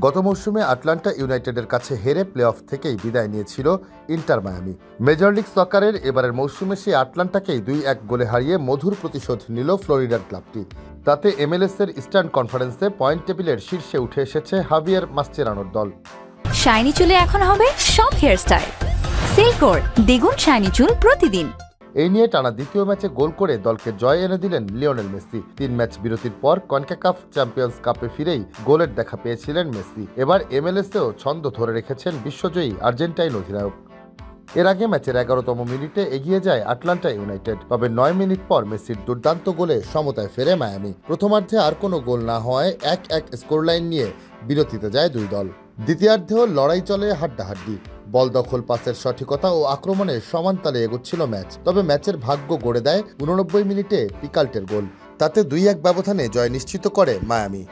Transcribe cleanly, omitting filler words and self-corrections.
গত মৌসুমে আটলান্টা ইউনাইটেডের কাছে হেরে প্লে অফ থেকেই বিদায় নিয়েছিল ইন্টার মায়ামি। মেজর লিগ সকারের এবারের মৌসুমে সেই আটলান্টাকেই 2-1 গোলে হারিয়ে মধুর প্রতিশোধ নিল ফ্লোরিডার ক্লাবটি। তাতে MLS-এর ইস্টার্ন কনফারেন্সে পয়েন্ট টেবিলের শীর্ষে উঠে এসেছে হাভিয়ার মাসচেরানোর দল। শাইনি চুলে এখন হবে সব হেয়ারস্টাইল। সিল্কোর দ্বিগুণ শাইনি চুল প্রতিদিন। এই নিয়ে টানা দ্বিতীয় ম্যাচে গোল করে দলকে জয় এনে দিলেন লিওনেল মেসি। 3 ম্যাচ বিরতির পর কনকাকাফ চ্যাম্পিয়ন্স কাপে ফিরেই গোলের দেখা পেয়েছিলেন মেসি। এবার MLS-এও ছন্দ ধরে রেখেছেন বিশ্বজয়ী আর্জেন্টাইন অধিনায়ক। এর আগে ম্যাচের 11তম মিনিটে এগিয়ে যায় আটলান্টা ইউনাইটেড, তবে 9 মিনিট পর মেসির দুর্দান্ত গোলে সমতায় ফেরে মায়ামি। প্রথমার্ধে আর কোনো গোল না হওয়ায় 1-1 স্কোরলাইন নিয়ে বিরতিতে যায় দুই দল। দ্বিতীয়ার্ধেও লড়াই চলে হাড্ডাহাড্ডি। বল দখল, পাসের সঠিকতা ও আক্রমণে সমান তালে এগোচ্ছিল ম্যাচ। তবে ম্যাচের ভাগ্য গড়ে দেয় 89 মিনিটে পিকাল্টের গোল। তাতে 2-1 ব্যবধানে জয় নিশ্চিত করে মায়ামি।